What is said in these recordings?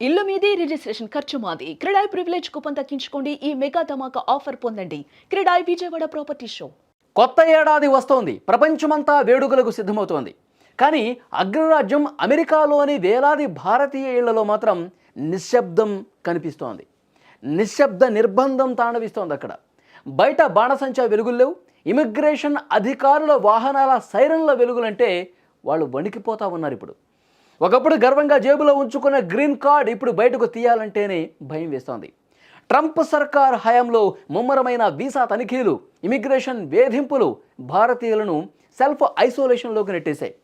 ఇల్లు మీది రిజిస్ట్రేషన్ ఖర్చు మాది. క్రెడాయ్ ప్రివిలేజ్ కూపన్ దక్కించుకోండి. ఈ మెగా ధమాకా ఆఫర్ పొందండి. CREDAI Vijayawada property show. కొత్త ఏడాది వస్తోంది. ప్రపంచమంతా వేడుకలకు సిద్ధమవుతోంది. కానీ అగ్రరాజ్యం అమెరికాలోని వేలాది భారతీయ ఇళ్లలో మాత్రం నిశ్శబ్దం కనిపిస్తోంది. నిశ్శబ్ద నిర్బంధం తాండవిస్తోంది అక్కడ. బయట బాణసంచా వెలుగులు లేవు. ఇమిగ్రేషన్ అధికారుల వాహనాల సైరన్ల వెలుగులంటే వాళ్ళు వణికిపోతా ఉన్నారు ఇప్పుడు. ఒకప్పుడు గర్వంగా జేబులో ఉంచుకున్న గ్రీన్ కార్డ్ ఇప్పుడు బయటకు తీయాలంటేనే భయం వేస్తోంది. ట్రంప్ సర్కార్ హయాంలో ముమ్మరమైన వీసా తనిఖీలు, ఇమిగ్రేషన్ వేధింపులు భారతీయులను సెల్ఫ్ ఐసోలేషన్లోకి నెట్టేశాయి.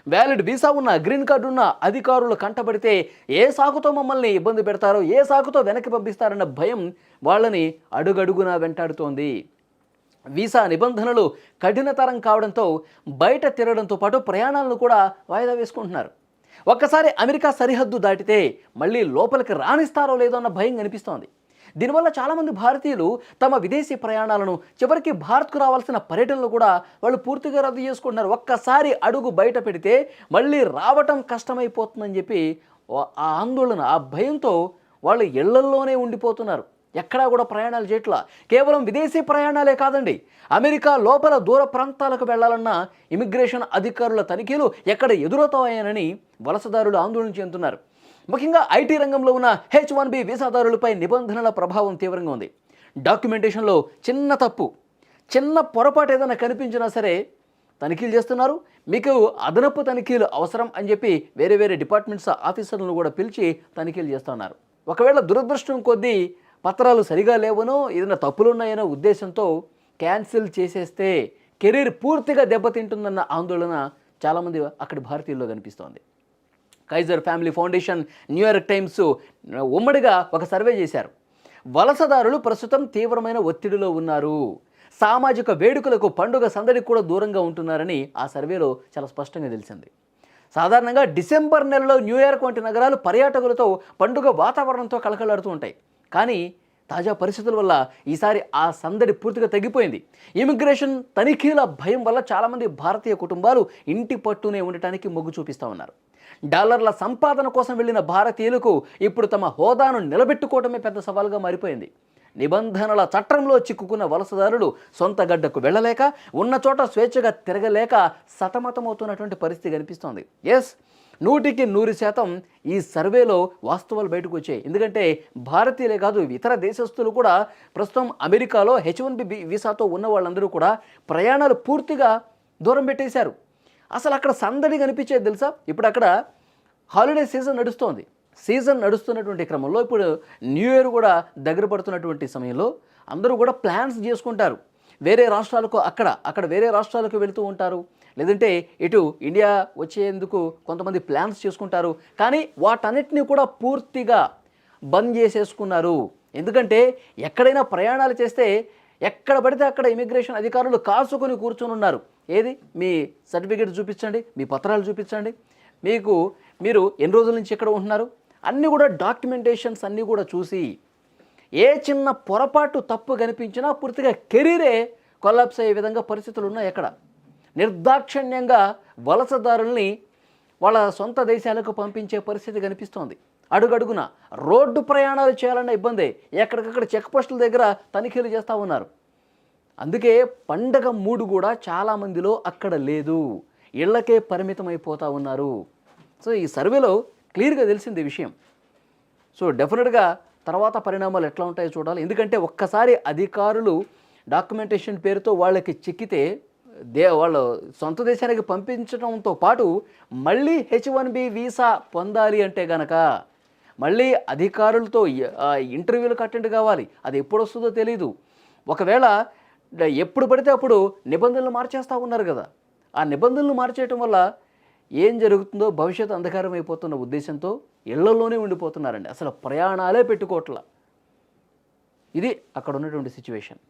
వ్యాలిడ్ వీసా ఉన్న, గ్రీన్ కార్డు ఉన్న అధికారులు కంటపడితే ఏ సాకుతో మమ్మల్ని ఇబ్బంది పెడతారో, ఏ సాకుతో వెనక్కి పంపిస్తారన్న భయం వాళ్ళని అడుగడుగునా వెంటాడుతోంది. వీసా నిబంధనలు కఠినతరం కావడంతో బయట తిరగడంతో పాటు ప్రయాణాలను కూడా వాయిదా వేసుకుంటున్నారు. ఒక్కసారి అమెరికా సరిహద్దు దాటితే మళ్ళీ లోపలికి రాణిస్తారో లేదో అన్న భయం కనిపిస్తోంది. దీనివల్ల చాలామంది భారతీయులు తమ విదేశీ ప్రయాణాలను, చివరికి భారత్కు రావాల్సిన పర్యటనలు కూడా వాళ్ళు పూర్తిగా రద్దు చేసుకుంటున్నారు. ఒక్కసారి అడుగు బయట పెడితే మళ్ళీ రావటం కష్టమైపోతుందని చెప్పి ఆ ఆందోళన, ఆ భయంతో వాళ్ళు ఇళ్లల్లోనే ఉండిపోతున్నారు. ఎక్కడా కూడా ప్రయాణాలు చేయట్లా. కేవలం విదేశీ ప్రయాణాలే కాదండి, అమెరికా లోపల దూర ప్రాంతాలకు వెళ్లాలన్న ఇమిగ్రేషన్ అధికారుల తనిఖీలు ఎక్కడ ఎదురవుతాయనని వలసదారులు ఆందోళన చెందుతున్నారు. ముఖ్యంగా ఐటీ రంగంలో ఉన్న H1B వీసాదారులపై నిబంధనల ప్రభావం తీవ్రంగా ఉంది. డాక్యుమెంటేషన్లో చిన్న తప్పు, చిన్న పొరపాటు ఏదైనా కనిపించినా సరే తనిఖీలు చేస్తున్నారు. మీకు అదనపు తనిఖీలు అవసరం అని చెప్పి వేరే వేరే డిపార్ట్మెంట్స్ ఆఫీసర్లను కూడా పిలిచి తనిఖీలు చేస్తున్నారు. ఒకవేళ దురదృష్టం కొద్దీ పత్రాలు సరిగా లేవనో, ఏదైనా తప్పులున్నాయనో ఉద్దేశంతో క్యాన్సిల్ చేసేస్తే కెరీర్ పూర్తిగా దెబ్బతింటుందన్న ఆందోళన చాలామంది అక్కడి భారతీయుల్లో కనిపిస్తోంది. Kaiser Family Foundation, New York Times ఉమ్మడిగా ఒక సర్వే చేశారు. వలసదారులు ప్రస్తుతం తీవ్రమైన ఒత్తిడిలో ఉన్నారు, సామాజిక వేడుకలకు, పండుగ సందడికి కూడా దూరంగా ఉంటున్నారని ఆ సర్వేలో చాలా స్పష్టంగా తెలిసింది. సాధారణంగా డిసెంబర్ నెలలో న్యూయార్క్ వంటి నగరాలు పర్యాటకులతో, పండుగ వాతావరణంతో కలకలాడుతూ ఉంటాయి. కానీ తాజా పరిస్థితుల వల్ల ఈసారి ఆ సందడి పూర్తిగా తగ్గిపోయింది. ఇమిగ్రేషన్ తనిఖీల భయం వల్ల చాలామంది భారతీయ కుటుంబాలు ఇంటి పట్టునే ఉండటానికి మొగ్గు చూపిస్తూ ఉన్నారు. డాలర్ల సంపాదన కోసం వెళ్ళిన భారతీయులకు ఇప్పుడు తమ హోదాను నిలబెట్టుకోవడమే పెద్ద సవాల్గా మారిపోయింది. నిబంధనల చట్రంలో చిక్కుకున్న వలసదారులు సొంత గడ్డకు వెళ్ళలేక, ఉన్న చోట స్వేచ్ఛగా తిరగలేక సతమతమవుతున్నటువంటి పరిస్థితి కనిపిస్తోంది. 100% ఈ సర్వేలో వాస్తవాలు బయటకు వచ్చాయి. ఎందుకంటే భారతీయులే కాదు, ఇతర దేశస్తులు కూడా ప్రస్తుతం అమెరికాలో H1B వీసాతో ఉన్న వాళ్ళందరూ కూడా ప్రయాణాలు పూర్తిగా దూరం పెట్టేశారు. అసలు అక్కడ సందడి కనిపించేది తెలుసా? ఇప్పుడు అక్కడ హాలిడే సీజన్ నడుస్తోంది. సీజన్ నడుస్తున్నటువంటి క్రమంలో ఇప్పుడు న్యూ ఇయర్ కూడా దగ్గర పడుతున్నటువంటి సమయంలో అందరూ కూడా ప్లాన్స్ చేసుకుంటారు. వేరే రాష్ట్రాలకు, అక్కడ వేరే రాష్ట్రాలకు వెళుతూ ఉంటారు. లేదంటే ఇటు ఇండియా వచ్చేందుకు కొంతమంది ప్లాన్స్ చేసుకుంటారు. కానీ వాటన్నిటిని కూడా పూర్తిగా బంద్ చేసేసుకున్నారు. ఎందుకంటే ఎక్కడైనా ప్రయాణాలు చేస్తే ఎక్కడ పడితే అక్కడ ఇమిగ్రేషన్ అధికారులు కాసుకొని కూర్చొని ఉన్నారు. ఏది, మీ సర్టిఫికేట్ చూపించండి, మీ పత్రాలు చూపించండి, మీరు ఎన్ని రోజుల నుంచి ఎక్కడ ఉంటున్నారు, అన్నీ కూడా డాక్యుమెంటేషన్స్ అన్నీ కూడా చూసి ఏ చిన్న పొరపాటు తప్పు కనిపించినా పూర్తిగా కెరీరే కొలాప్స్ అయ్యే విధంగా పరిస్థితులు ఉన్నాయి. ఎక్కడ నిర్దాక్షిణ్యంగా వలసదారుల్ని వాళ్ళ సొంత దేశాలకు పంపించే పరిస్థితి కనిపిస్తోంది. అడుగడుగున రోడ్డు ప్రయాణాలు చేయాలన్న ఇబ్బందే. ఎక్కడికక్కడ చెక్ పోస్టుల దగ్గర తనిఖీలు చేస్తూ ఉన్నారు. అందుకే పండగ మూడు కూడా చాలామందిలో అక్కడ లేదు, ఇళ్లకే పరిమితం అయిపోతూ ఉన్నారు. సో ఈ సర్వేలో క్లియర్గా తెలిసింది విషయం. సో డెఫినెట్గా తర్వాత పరిణామాలు ఎట్లా ఉంటాయో చూడాలి. ఎందుకంటే ఒక్కసారి అధికారులు డాక్యుమెంటేషన్ పేరుతో వాళ్ళకి చిక్కితే వాళ్ళు సొంత దేశానికి పంపించడంతో పాటు మళ్ళీ H1B వీసా పొందాలి అంటే గనక మళ్ళీ అధికారులతో ఇంటర్వ్యూలకు అటెండ్ కావాలి. అది ఎప్పుడు వస్తుందో తెలీదు. ఒకవేళ ఎప్పుడు పడితే అప్పుడు నిబంధనలు మార్చేస్తూ ఉన్నారు కదా, ఆ నిబంధనలు మార్చేయటం వల్ల ఏం జరుగుతుందో భవిష్యత్తు అంధకారం అయిపోతున్న ఉద్దేశంతో ఇళ్లలోనే ఉండిపోతున్నారండి. అసలు ప్రయాణాలే పెట్టుకోవట్లా. ఇది అక్కడ ఉన్నటువంటి సిచ్యువేషన్.